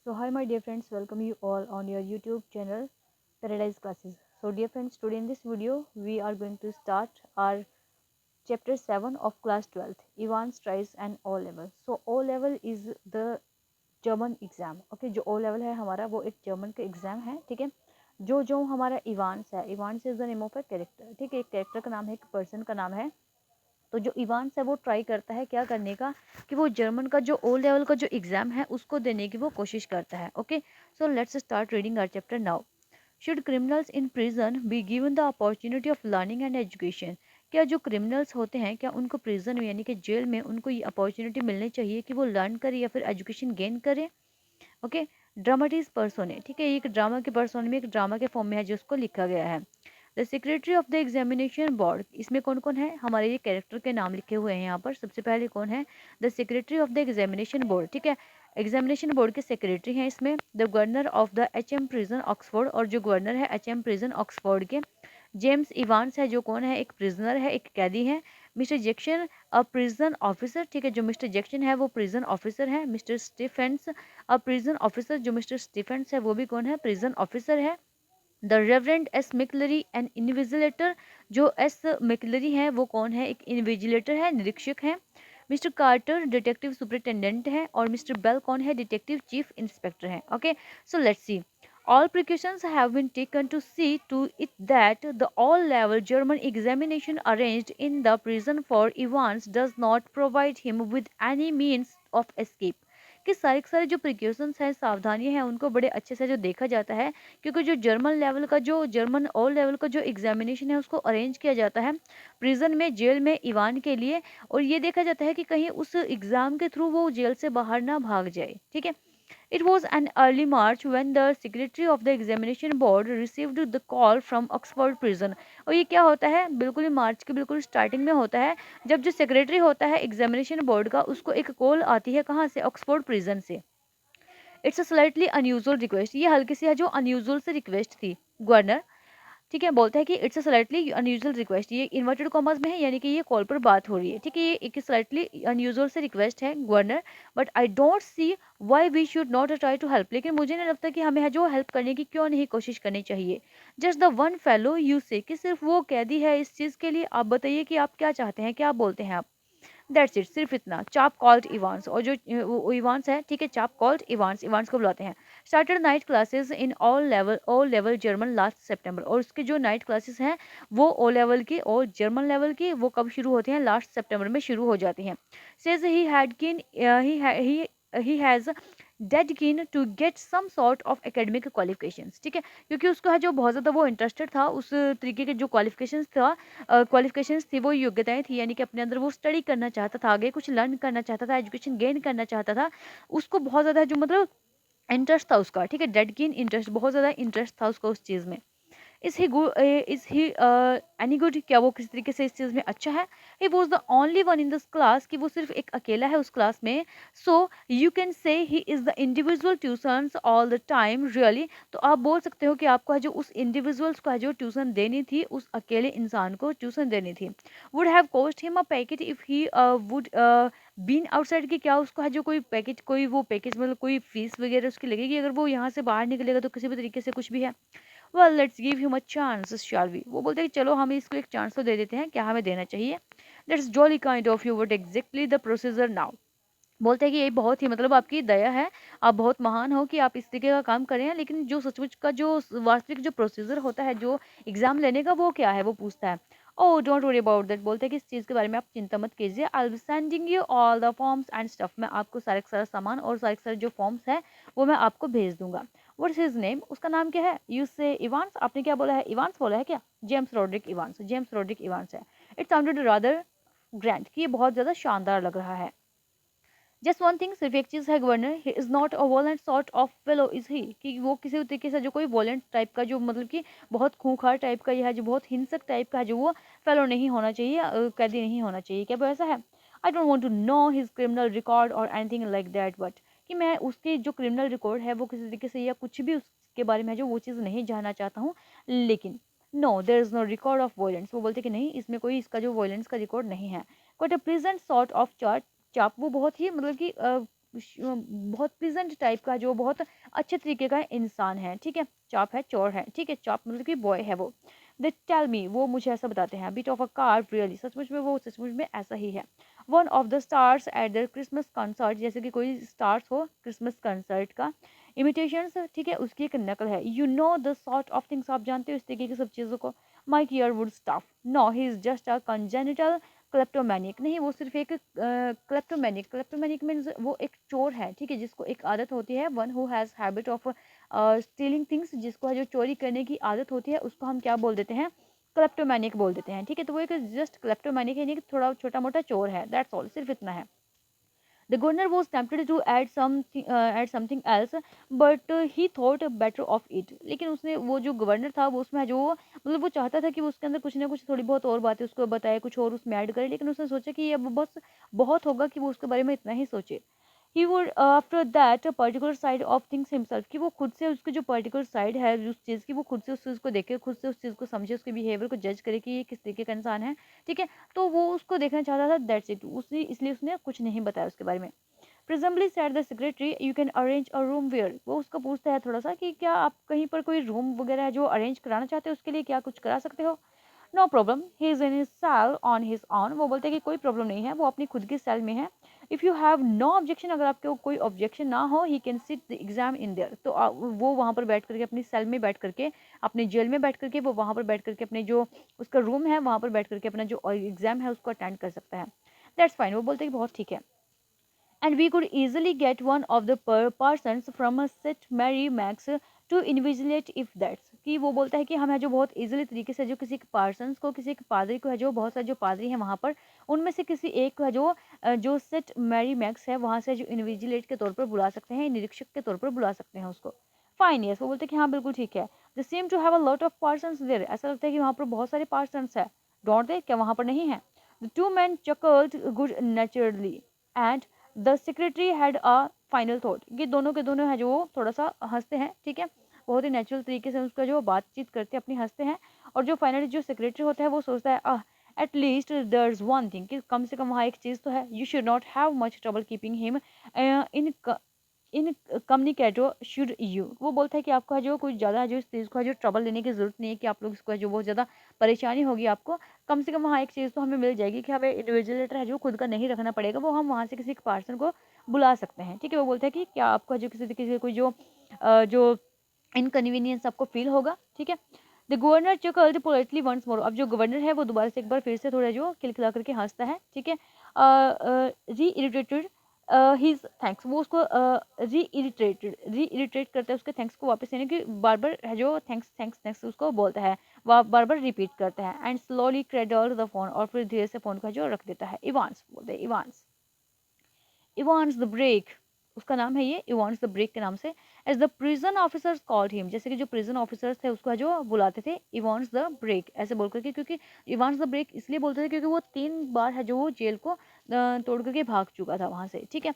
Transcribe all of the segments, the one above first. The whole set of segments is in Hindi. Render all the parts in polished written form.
So hi my dear friends, welcome you all on your YouTube channel Paradise Classes. So dear friends, today in this video we are going to start our chapter 7 of class 12th, Evans tries and O level. So O level is the German exam. Okay, जो O level है हमारा वो एक जर्मन का एग्जाम है, ठीक है। जो हमारा इवान्स है, Evans is the name of a character, ठीक है। एक कैरेक्टर का नाम है, एक पर्सन का नाम है। तो जो इवान्स है वो ट्राई करता है क्या करने का, कि वो जर्मन का जो ओ लेवल का जो एग्ज़ाम है उसको देने की वो कोशिश करता है। Okay, so let's start reading our chapter now. Should criminals in prison be given the opportunity of learning and education? क्या जो क्रिमिनल्स होते हैं, क्या उनको प्रिजन में यानी कि जेल में उनको ये अपॉर्चुनिटी मिलनी चाहिए कि वो लर्न करे या फिर एजुकेशन गेन करे? ओके, ड्रामाटिज पर्सोने, ठीक है। ये एक ड्रामा के पर्सोने में, एक ड्रामा के फॉर्म में है जो उसको लिखा गया है। The secretary of the examination board, इसमें कौन कौन है, हमारे ये कैरेक्टर के नाम लिखे हुए हैं यहाँ पर। सबसे पहले कौन है, the secretary of the examination board, ठीक है। एग्जामिनेशन बोर्ड के सेक्रेटरी हैं इसमें the governor of the HM prison Oxford, और जो गवर्नर है HM प्रिजन ऑक्सफोर्ड के। जेम्स इवांस है जो कौन है, एक प्रिजनर है, एक कैदी है। Mister Jackson a prison officer, ठीक है। जो मिस्टर जैक्सन है वो प्रिजन ऑफिसर है। Mister Stephens a prison officer, जो मिस्टर स्टीफेंस है वो भी कौन है, प्रिजन ऑफिसर है। The reverend S McCleary an invigilator, जो एस मिकलरी है वो कौन है, एक इन्विजिलेटर है, निरीक्षक है। मिस्टर कार्टर डिटेक्टिव सुपरिटेंडेंट है, और मिस्टर बेल कौन है, डिटेक्टिव चीफ इंस्पेक्टर है। Okay, so let's see. All precautions have been taken to see to it that the all-level German examination arranged in the prison for Evans does not provide him with any means of escape. कि सारे के सारे जो प्रिकॉशंस हैं, सावधानियां हैं, उनको बड़े अच्छे से जो देखा जाता है, क्योंकि जो जर्मन लेवल का जो जर्मन ऑल लेवल का जो एग्जामिनेशन है उसको अरेंज किया जाता है प्रिजन में, जेल में इवान के लिए। और ये देखा जाता है कि कहीं उस एग्जाम के थ्रू वो जेल से बाहर ना भाग जाए, ठीक है। It was an early March when the secretary of the examination board received the call from Oxford prison. और ये क्या होता है, बिल्कुल ही मार्च के बिल्कुल स्टार्टिंग में होता है, जब जो सेक्रेटरी होता है एग्जामिनेशन बोर्ड का, उसको एक कॉल आती है कहाँ से, ऑक्सफोर्ड प्रिजन से। It's a slightly unusual request, ये हल्की सी है जो अनयूजुअल से रिक्वेस्ट थी गवर्नर, ठीक है। बोलता है कि it's a slightly unusual request, ये इन्वर्टेड कॉमर्स में है, यानी कि ये कॉल पर बात हो रही है, ठीक है। ये एक स्लाइटली अनयूजुअल से रिक्वेस्ट है governor, but I don't see why we should not try to help, लेकिन मुझे नहीं लगता कि हमें है जो हेल्प करने की क्यों नहीं कोशिश करनी चाहिए। Just the one fellow you से, कि सिर्फ वो कैदी है इस चीज़ के लिए, आप बताइए कि आप क्या चाहते हैं, क्या बोलते हैं आप। दैट्स इट, सिर्फ इतना। चाप कॉल्ड इवांस, और जो इवांस है, ठीक है, चाप कॉल्ड इवांस, इवांस को बुलाते हैं। Started night classes in all level German last September, और उसके जो नाइट क्लासेस हैं वो ओ लेवल की और जर्मन लेवल की वो कब शुरू होती हैं, लास्ट सितंबर में शुरू हो जाती हैं। Says he had keen he has dead keen to get some sort of academic qualifications, ठीक है। क्योंकि उसका है जो बहुत ज़्यादा वो इंटरेस्टेड था उस तरीके के जो क्वालिफिकेशंस था, क्वालिफिकेशंस थी, वो योग्यताएं थी, यानी कि अपने अंदर वो स्टडी करना चाहता था, आगे कुछ लर्न करना चाहता था, एजुकेशन गेन करना चाहता था। उसको बहुत ज़्यादा जो मतलब इंटरेस्ट था उसका, ठीक है। डेड कीन इंटरेस्ट, बहुत ज़्यादा इंटरेस्ट था उसका उस चीज़ में। इज ही एनी गुड, क्या वो किसी तरीके से इस चीज़ में अच्छा है। He was the only one in this class, कि वो सिर्फ एक अकेला है उस क्लास में। So you can say he is the individual tuitions all the time really, तो आप बोल सकते हो कि आपको है जो उस इंडिविजुअल्स को है जो ट्यूशन देनी थी, उस अकेले इंसान को ट्यूशन देनी थी। Would have cost him a packet if he would been outside, की क्या उसको है जो कोई पैकेज, कोई वो पैकेज मतलब कोई फीस वगैरह उसकी लगेगी अगर वो यहाँ से बाहर निकलेगा तो किसी भी तरीके से कुछ भी है। Well let's give him a chance shall we, वो बोलते हैं कि चलो हम इसको एक चांस तो दे देते हैं, क्या हमें देना चाहिए। That's jolly kind of you, what exactly the procedure now, बोलते हैं कि ये बहुत ही मतलब आपकी दया है, आप बहुत महान हो कि आप इस तरीके का काम करें हैं, लेकिन जो सचमुच का जो वास्तविक जो प्रोसीजर होता है जो एग्जाम लेने का वो क्या है, वो पूछता है। Oh don't worry about that, बोलते हैं कि इस चीज़ के बारे में आप चिंता मत कीजिए। I will sending you all the forms and stuff, मैं आपको सारे के सारा सामान और सारे के सारे जो फॉर्म्स हैं वो मैं आपको भेज दूंगा। व्हाट्स हिज नेम, उसका नाम क्या है, यू से इवांस, आपने क्या बोला है, इवांस बोला है क्या, James Rodrick Evans, James Rodrick Evans है। इट साउंडेड रादर ग्रैंड, कि ये बहुत ज़्यादा शानदार लग रहा है। जस्ट वन थिंग, सिर्फ एक चीज़ है governor, he is not a violent sort of fellow is he, कि वो किसी भी तरीके से जो कोई वॉलेंट टाइप का जो मतलब कि बहुत खूंखार टाइप का यह है, जो बहुत हिंसक टाइप का है, जो वो फेलो नहीं होना चाहिए, कैदी नहीं होना चाहिए, क्या वो ऐसा है। I don't want to know his criminal record और एनीथिंग लाइक दैट, बट कि मैं उसके जो क्रिमिनल रिकॉर्ड है वो किसी तरीके से या कुछ भी उसके बारे में है जो वो चीज़ नहीं जानना चाहता हूँ, लेकिन no there is no record of violence, वो बोलते कि नहीं इसमें कोई इसका जो वॉयलेंस का रिकॉर्ड नहीं है। But a present sort of chart चाप, वो बहुत ही मतलब कि बहुत प्लीजेंट टाइप का, जो बहुत अच्छे तरीके का इंसान है, ठीक है। चाप है, चोर है, ठीक है। चाप मतलब कि बॉय है वो। दे टेल मी, वो मुझे ऐसा बताते हैं, bit of a curve really, सचमुच में वो सचमुच में ऐसा ही है। One of the stars at the Christmas concert, जैसे कि कोई स्टार्स हो क्रिसमस कंसर्ट का। इमिटेशंस, ठीक है, उसकी एक नकल है। You know the sort of things, आप जानते हो इस तरीके की सब चीज़ों को। Mike ear would stuff, no he is just a congenital kleptomaniac, नहीं वो सिर्फ एक क्लेप्टोमैनिक, क्लेप्टोमैनिक मीन्स वो एक चोर है, ठीक है, जिसको एक आदत होती है, one who has habit of stealing things, जिसको है जो चोरी करने की आदत होती है, उसको हम क्या बोल देते हैं, क्लेप्टोमैनिक बोल देते हैं, ठीक है। तो वो एक जस्ट क्लेप्टोमैनिक है, नहीं कि थोड़ा छोटा मोटा चोर है, दैट्स ऑल, सिर्फ इतना है। The governor was tempted to add something else, but he thought better of it. लेकिन उसने, वो जो गवर्नर था वो उसमें जो मतलब वो चाहता था कि वो उसके अंदर कुछ ना कुछ थोड़ी बहुत और बातें उसको बताए, कुछ और उसमें ऐड करे, लेकिन उसने सोचा कि ये अब बस बहुत होगा कि वो उसके बारे में इतना ही सोचे। He would after that particular side of things himself, कि वो खुद से उसकी जो पर्टिकुलर साइड है उस चीज़ की, वो खुद से उस चीज़ को देखे, खुद से उस चीज़ को समझे, उसके बिहेवियर को जज करे कि ये किस तरीके का इंसान है, ठीक है। तो वो उसको देखना चाहता था, दैट्स इट, उसने इसलिए उसने कुछ नहीं बताया उसके बारे में। Presumably said the secretary, you can arrange a room where, वो उसको पूछता है थोड़ा सा कि क्या आप कहीं पर कोई रूम वगैरह है जो अरेंज कराना चाहते हो, उसके लिए क्या कुछ करा सकते हो। No problem, he is in his cell on his on, वो बोलते हैं कि कोई प्रॉब्लम नहीं है, वो अपनी खुद की सेल में है। If you have no objection, अगर आपको कोई ऑब्जेक्शन ना हो, he can sit the exam in there, तो वो वहाँ पर बैठ करके, अपनी सेल में बैठ करके, अपने जेल में बैठ करके, वो वहाँ पर बैठ करके अपने जो उसका रूम है वहाँ पर बैठ करके अपना जो एग्जाम है उसको अटेंड कर सकता है। दैट्स फाइन, वो बोलते हैं कि बहुत ठीक है। And we could easily get one of the persons from a set Mary Max to invigilate if that's, कि वो बोलता है कि हम है जो बहुत इजीली तरीके से जो किसी पार्सन्स को, किसी पादरी को है, जो बहुत सारे जो पादरी हैं वहाँ पर, उनमें से किसी एक को है जो जो सेट मैरी मैक्स है वहाँ से जो इन्विजिलेट के तौर पर बुला सकते हैं, निरीक्षक के तौर पर बुला सकते हैं उसको। फाइन, यस, वो बोलते हैं कि हाँ बिल्कुल ठीक है। The same to have a lot of parsons there, ऐसा लगता है कि वहाँ पर बहुत सारे पार्सन्स है, डोंट दे, क्या वहाँ पर नहीं है। The two man chuckled good naturally and the secretary had a final thought, ये दोनों के दोनों है जो वो थोड़ा सा हंसते हैं, ठीक है, बहुत ही नेचुरल तरीके से उसका जो बातचीत करते हैं अपनी हंसते हैं। और जो फाइनली जो सेक्रेटरी होता है वो सोचता है at least there is one thing, कि कम से कम वहाँ एक चीज़ तो है, you should not have much trouble keeping him in in incommunicado यू, वो बोलता है कि आपको है जो कुछ ज़्यादा जो इस चीज़ को है जो ट्रबल लेने की ज़रूरत नहीं है, कि आप लोग इसको है जो बहुत ज़्यादा परेशानी होगी आपको, कम से कम वहाँ एक चीज़ तो हमें मिल जाएगी कि हमें इंडिविजुअलेटर है जो खुद का नहीं रखना पड़ेगा, वो हम वहाँ से किसी पर्सन को बुला सकते हैं, ठीक है। वो बोलते हैं कि क्या आपको जो किसी तरीके से कोई जो इनकन्वीनियंस आपको फील होगा, ठीक है। The governor chuckled politely once more, अब जो गवर्नर है वो दोबारा से एक बार फिर से थोड़ा जो खिलखिला करके हंसता है, ठीक है। री इरिटेटेड हिज थैंक्स, वो उसको री इरिटेट करता है उसके थैंक्स को वापस, यानी कि बार बार है जो थैंक्स थैंक्स थैंक्स उसको बोलता है, वह बार बार रिपीट करता है। And slowly cradled the phone, और फिर धीरे से फोन का जो रख देता है। इवांस बोलते हैं, इवांस, इवांस द ब्रेक, उसका नाम है ये, इवांस द ब्रेक के नाम से। As the prison officers called him, जैसे कि जो प्रिजन ऑफिसर्स थे उसको जो बुलाते थे इवांस द ब्रेक ऐसे बोल करके, क्योंकि इवांस द ब्रेक इसलिए बोलते थे क्योंकि वो 3 बार है जो वो जेल को तोड़ करके भाग चुका था वहां से, ठीक है।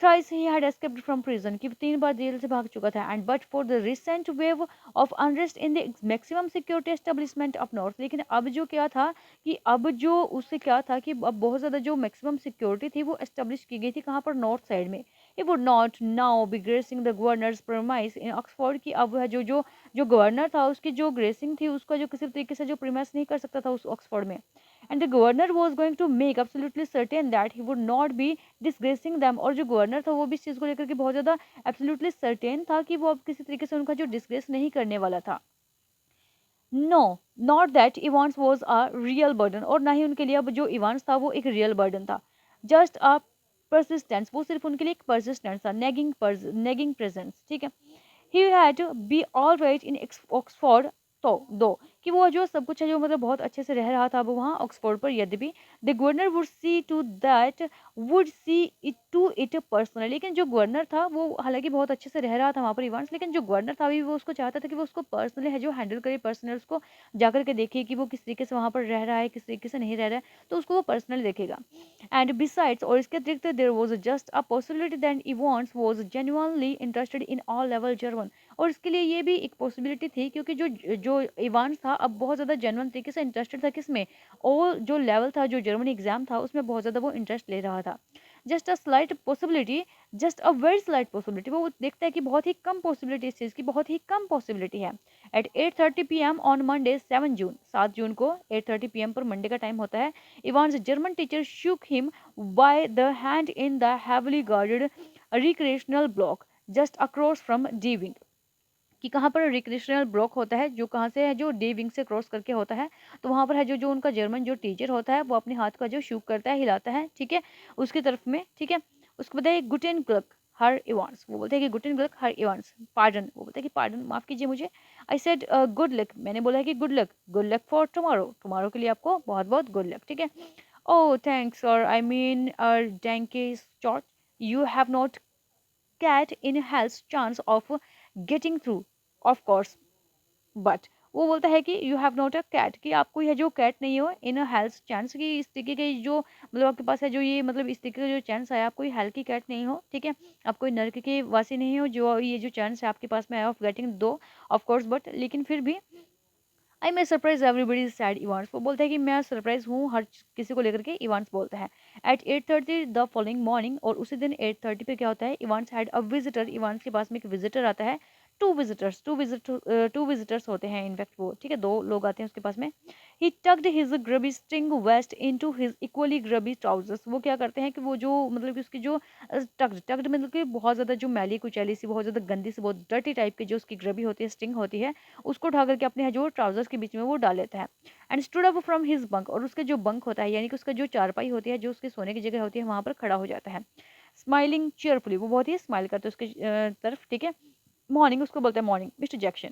Thrice he had escaped from prison, कि 3 बार जेल से भाग चुका था। And but for the recent wave of unrest in the maximum security establishment of north, लेकिन अब जो क्या था कि अब जो उससे क्या था कि अब बहुत ज़्यादा जो मैक्सिमम सिक्योरिटी थी वो एस्टेब्लिश की गई थी कहाँ पर, नॉर्थ साइड में। He would not now be gracing the governor's premise in Oxford, की अब है जो गवर्नर था उसकी जो ग्रेसिंग थी उसका जो किसी तरीके से जो प्रीमाइस नहीं कर सकता था उस ऑक्सफोर्ड में। And the governor was going to make absolutely certain that he would not be disgracing them, और जो गवर्नर था वो भी इस चीज़ को लेकर के बहुत ज़्यादा एब्सोल्युटली सर्टेन था कि वो अब किसी तरीके से उनका जो डिसग्रेस नहीं करने वाला था। No, not that Evans was a real burden, और ना ही उनके लिए अब जो इवांस था वो एक रियल बर्डन था। जस्ट अ परसिस्टेंस, वो सिर्फ उनके लिए एक परसिस्टेंस था, नेगिंग प्रेजेंस, ठीक है। He had be all right in Oxford, तो दो कि वो जो सब कुछ है जो मतलब बहुत अच्छे से रह रहा था वो वहाँ ऑक्सफोर्ड पर, यद्यपि the governor would see it to it personally, लेकिन जो गवर्नर था वो हालांकि बहुत अच्छे से रह रहा था वहाँ पर इवांस, लेकिन जो गवर्नर था अभी वो उसको चाहता था कि वो उसको पर्सनली है जो हैंडल करे, पर्सनल उसको जाकर के देखे कि वो किस तरीके से वहाँ पर रह रहा है, किस तरीके से नहीं रह रहा है, तो उसको वो पर्सनली देखेगा। एंड बिसाइड्स, और इसके अतिरिक्त there was just a possibility that Evans was genuinely interested in all level German, और इसके लिए ये भी एक पॉसिबिलिटी थी क्योंकि जो जो इवांस था अब बहुत ज़्यादा जेन्युइन तरीके से इंटरेस्टेड था किसमें, और जो लेवल था जो जर्मनी एग्जाम था उसमें बहुत ज़्यादा वो इंटरेस्ट ले रहा था। Just a slight possibility, just a very slight possibility, वो देखता है कि बहुत ही कम पॉसिबिलिटी इस चीज़ की, बहुत ही कम पॉसिबिलिटी है। एट 8:30 PM ऑन मंडे 7 जून, 7 जून को 8:30 PM पर मंडे का टाइम होता है, Evans German teacher shook him by the hand in the heavily guarded recreational block just across from D wing, कि कहाँ पर रिक्रिएशनल ब्लॉक होता है जो कहाँ से है, जो डी विंग से क्रॉस करके होता है, तो वहाँ पर है जो जो उनका जर्मन जो टीचर होता है वो अपने हाथ का जो शूक करता है, हिलाता है, ठीक है, उसकी तरफ में, ठीक है। उसको बताइए गुटेन ग्लक हर इवांस, वो बोलते हैं कि गुटेन ग्लक हर इवांस, पार्डन, वो बोलते हैं कि पार्डन माफ कीजिए मुझे, आई सेड गुड लक, मैंने बोला है कि good luck for tomorrow, tomorrow के लिए आपको बहुत बहुत गुड लक, ठीक है। ओह थैंक्स, और आई मीन डैंके शॉर्ट, you have not cat in hell's chance of getting through, of course, but वो बोलता है कि you have not a cat, कि आपको यह जो कैट नहीं हो इन अ हेल्थ चांस, कि इस तरीके के जो मतलब आपके पास है जो ये मतलब इस तरीके का जो चांस है, आप कोई हेल्थ की कैट नहीं हो, ठीक है, आप कोई नर्क के वासी नहीं हो जो ये जो चांस है आपके पास में है ऑफ गेटिंग दो, ऑफ कोर्स, बट लेकिन फिर भी आई मैं सरप्राइज एवरीबडी सैड इवांस, वो बोलता है कि मैं सरप्राइज हूँ हर किसी को लेकर के, इवांस बोलता है। एट 8:30 द फॉलोइंग मॉर्निंग, और उसी दिन 8:30 पे क्या होता है, Evans had a visitor, Evans के पास में एक विजिटर आता है, टू विजिटर्स होते हैं इनफैक्ट वो, ठीक है, दो लोग आते हैं उसके पास में। He tucked his grubby string vest into his equally grubby trousers, वो क्या करते हैं कि वो जो मतलब कि उसकी जो टक्ड मतलब कि बहुत ज़्यादा जो मैली कुचैली सी, बहुत ज़्यादा गंदी सी, बहुत डर्टी टाइप की जो उसकी ग्रबी होती है, स्ट्रिंग होती है, उसको उठा करके अपने जो ट्राउजर्स के बीच में वो डाल लेता है। And stood up from his bunk, और उसका जो बंक होता है यानी कि उसका जो चारपाई होती है, जो उसके सोने की जगह होती है, वहां पर खड़ा हो जाता है। स्माइलिंग चेयरफुली, वो बहुत ही स्माइल करता है उसके तरफ, ठीक है। मॉर्निंग, उसको बोलते हैं morning, mister Jackson,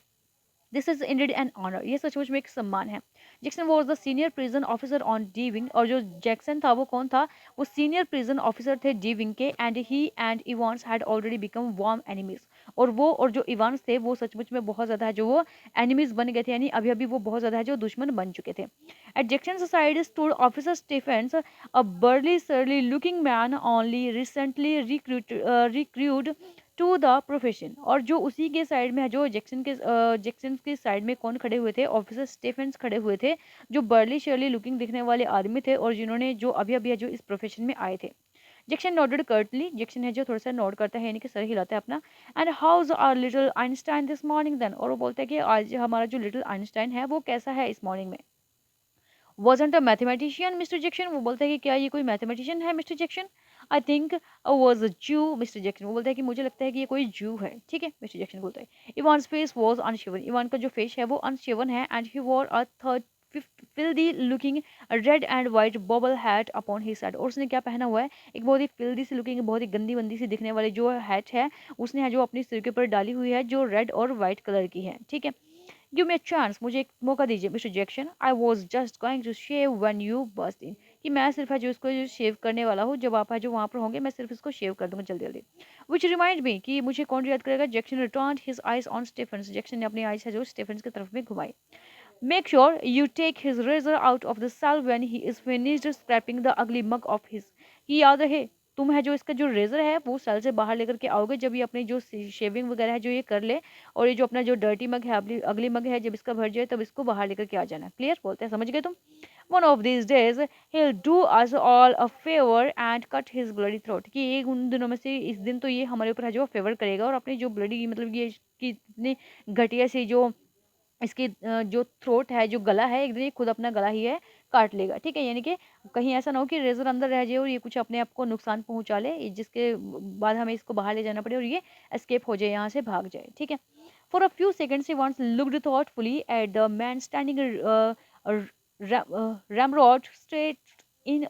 this is indeed an honour, ये सचमुच में एक सम्मान है। Jackson was the senior prison officer on D wing, और जो जैक्सन था वो कौन था, वो सीनियर प्रिजन ऑफिसर थे डी विंग के, and he and Evans had already become warm enemies, और वो और जो इवांस थे वो सचमुच में बहुत ज्यादा है जो वो एनिमीज बन गए थे, यानी अभी अभी वो बहुत ज्यादा है जो दुश्मन बन चुके थे। At Jackson side stood officer Stephens, a burly surly looking man only recently recruit to the profession, और जो उसी के साइड में है जो जैक्सन के साइड में कौन खड़े हुए थे, ऑफिसर स्टीफेंस खड़े हुए थे, जो बर्ली शर्ली लुकिंग दिखने वाले आदमी थे, और जिन्होंने जो अभी अभी है जो इस प्रोफेशन में आए थे। जैक्सन नोडेड कर्टली, जैक्सन है जो थोड़ा सा नोट करता है यानी कि सर हिलाता है अपना। And how's our little Einstein this morning then, और वो बोलता है कि आज हमारा जो लिटिल आइंस्टाइन है वो कैसा है इस मॉर्निंग में। wasn't a mathematician mister Jackson, वो बोलता है कि क्या ये कोई मैथमेटिशियन है mister Jackson. I think was a Jew mister Jackson, वो बोलता है कि मुझे लगता है कि ये कोई जू है, ठीक है, मिस्टर जैक्सन बोलता है। Ivan face was unshaven, Ivan का जो फेस है वो अनशेवन है, and he wore a third filthy looking red and white bobble hat upon his head, और उसने क्या पहना हुआ है, एक बहुत ही फिल्दी सी लुकिंग, बहुत ही गंदी वंदी सी दिखने वाली जो हैट है उसने है जो अपनी सिर के ऊपर डाली हुई है, जो रेड और व्हाइट कलर की है, ठीक है। गिव मी अ चांस, मुझे एक मौका दीजिए mister Jackson, I was just going to shave when you burst in, कि मैं सिर्फ है जो इसको जो शेव करने वाला हूँ, जब आप है जो वहाँ पर होंगे मैं सिर्फ इसको शेव कर दूंगा जल्दी जल्दी। विच रिमाइंड मी, कि मुझे कौन याद करेगा, Jackson returned his eyes on Stephens, Jackson ने अपनी आइज है जो स्टीफेंस की तरफ में घुमाई। Make sure you take his razor out of the cell when he is finished scraping the ugly mug of his, कि याद रहे तुम है जो इसका जो रेजर है वो सेल से बाहर लेकर के आओगे जब ये अपनी जो शेविंग वगैरह है जो ये कर ले, और ये जो अपना जो डर्टी मग है अगली मग है जब इसका भर जाए तब इसको बाहर लेकर के आ जाना। क्लियर, बोलते हैं, समझ गए तुम। One of these days he'll do us all a favor and cut his bloody throat, कि एक उन दिनों में से इस दिन तो ये हमारे ऊपर है जो फेवर करेगा और अपनी जो ब्लडी मतलब ये की इतनी घटिया सी जो इसकी जो थ्रोट है जो गला है, एक दिन ये खुद अपना गला ही है काट लेगा, ठीक है, यानी कि कहीं ऐसा ना हो कि रेजर अंदर रह जाए और ये कुछ अपने आप को नुकसान पहुंचा ले, जिसके बाद हमें इसको बाहर ले जाना पड़े और ये एस्केप हो जाए, यहाँ से भाग जाए, ठीक है। For a few seconds he once looked thoughtfully at the man standing ramrod straight in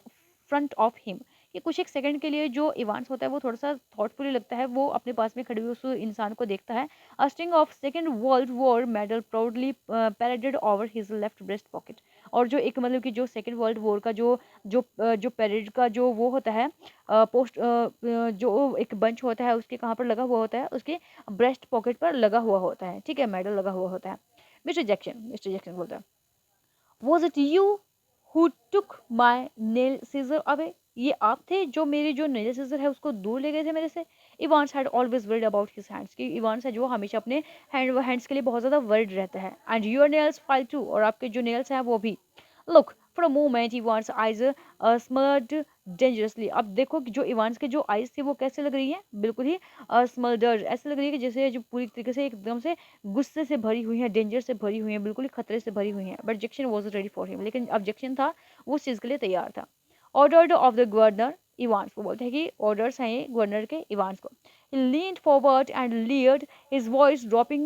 front of him, कि कुछ एक सेकंड के लिए जो इवांस होता है वो थोड़ा सा थॉटफुली लगता है, वो अपने पास में खड़े हुए उस इंसान को देखता है। A string of Second World War medal proudly paraded over his left breast pocket, और जो एक मतलब कि जो सेकेंड वर्ल्ड वॉर का जो परेड का जो वो होता है पोस्ट जो एक बंच होता है उसके कहाँ पर लगा हुआ होता है, उसके ब्रेस्ट पॉकेट पर लगा हुआ होता है, ठीक है, मेडल लगा हुआ होता है। मिस्टर जैक्सन बोलता है, Was it you who took my nail scissor away? ये आप थे जो मेरी जो नेल सीजर है उसको दूर ले गए थे मेरे से। Evans had always worried about his hands, कि इवांस है जो हमेशा अपने हैंड्स के लिए बहुत ज़्यादा वर्ried रहता है। And your nails file too, और आपके जो नेल्स हैं वो भी। Look for a moment Evans eyes smeared dangerously. अब देखो कि जो इवान्स के जो आइज थी वो कैसे लग रही है, बिल्कुल ही स्मर्डर्ड, ऐसे लग रही है कि जैसे जो पूरी तरीके से एकदम से गुस्से से भरी हुई है, डेंजर से भरी हुई है, बिल्कुल ही खतरे से भरी हुई है। But Jackson was ready for him, लेकिन ऑब्जेक्शन था, वो उस चीज़ के लिए तैयार था। Order of the governor Evans, वो बोलते हैं कि ऑर्डर्स हैं ये गवर्नर के इवान्स को। He leaned forward and leered, his voice dropping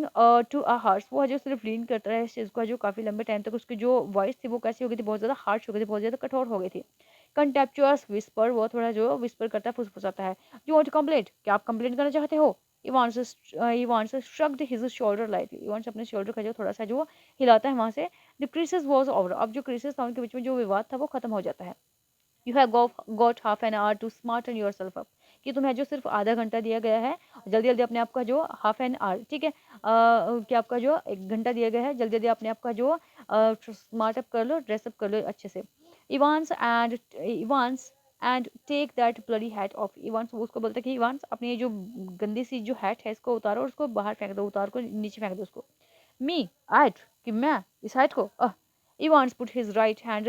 to a harsh। वो है जो सिर्फ लीन करता है इस चीज़ को, जो काफ़ी लंबे टाइम तक उसकी जो वॉइस थी वो कैसी हो गई थी, बहुत ज़्यादा हार्श हो गई थी, बहुत ज़्यादा कठोर हो गई थी। कंटेप्चुअस विस्पर, वो थोड़ा जो विस्पर करता है, फुसफुसाता है। यू वांट टू कंप्लेंट, क्या आप कंप्लेंट करना चाहते हो? Evans shrugged his shoulder lightly। Evans अपने शोल्डर का जो थोड़ा सा जो हिलाता है वहाँ से। द क्रिसिस वॉज ओवर, अब जो क्रिसिस था उनके बीच में जो विवाद था वो खत्म हो जाता है। You have got half an hour to smarten yourself up, कि तुम्हें जो सिर्फ आधा घंटा दिया गया है, जल्दी जल्दी अपने आप का जो हाफ एन आवर, ठीक है, कि आपका जो 1 घंटा दिया गया है, जल्दी जल्दी अपने आप का जो स्मार्ट अप कर लो, ड्रेसअप कर लो अच्छे से। Evans and take that bloody hat off. Evans उसको बोलता है कि इवान्स अपनी ये जो गंदी सी जो हैट है इसको उतारो और उसको बाहर फेंक दो, उतार को नीचे फेंक दो उसको। मी हैट, कि मैं इस हैट को, Evans put his right hand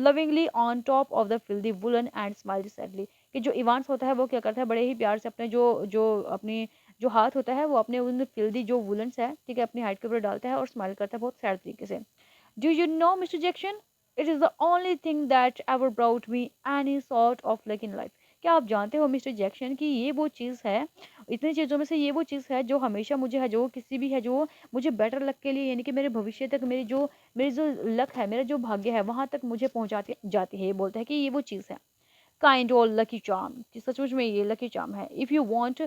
lovingly on top of the filthy woolen and smiled sadly। कि जो इवांस होता है वो क्या करता है, बड़े ही प्यार से अपने जो जो अपनी जो हाथ होता है वो अपने उन फिल्दी जो वुलन्स है, ठीक है, अपनी हाइट के ऊपर डालता है और स्माइल करता है बहुत सैड तरीके से। Do you know mister Jackson, it is the only thing that ever brought me any sort of luck in life. क्या आप जानते हो मिस्टर जैक्सन कि ये वो चीज़ है, इतनी चीज़ों में से ये वो चीज़ है जो हमेशा मुझे है, जो किसी भी है जो मुझे बेटर लक के लिए, यानी कि मेरे भविष्य तक मेरी जो लक है, मेरा जो भाग्य है वहाँ तक मुझे पहुँचाती जाती है। ये बोलता है कि ये वो चीज़ है, काइंड और लकी चार्म, कि सचमुच में ये लकी चार्म है। If you want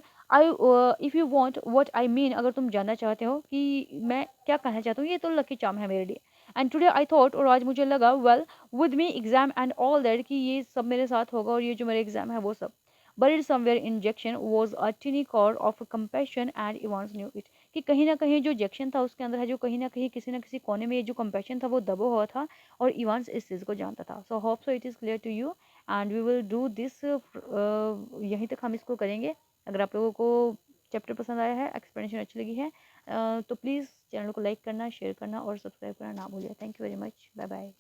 what I mean, अगर तुम जानना चाहते हो कि मैं क्या कहना चाहता हूँ, ये तो लकी चार्म है मेरे लिए। एंड टुडे आई थॉट, और आज मुझे लगा, well with me exam and all that, कि ये सब मेरे साथ होगा और ये जो मेरा एग्जाम है वो सब। Buried somewhere in Jackson was a tiny core of compassion and Evans knew it। कि कहीं ना कहीं जो जैक्सन था उसके अंदर है, जो कहीं ना किसी कोने में ये जो कंपैशन था वो दबा हुआ था, और इवांस इस चीज़ को जानता था। So hope so it is clear to you and we will do this, यहीं तक हम इसको करेंगे। अगर आप लोगों को चैप्टर पसंद आया है, एक्सप्लेनेशन अच्छी लगी है, तो प्लीज़ चैनल को लाइक करना, शेयर करना और सब्सक्राइब करना ना भूलिए। Thank you very much, bye bye.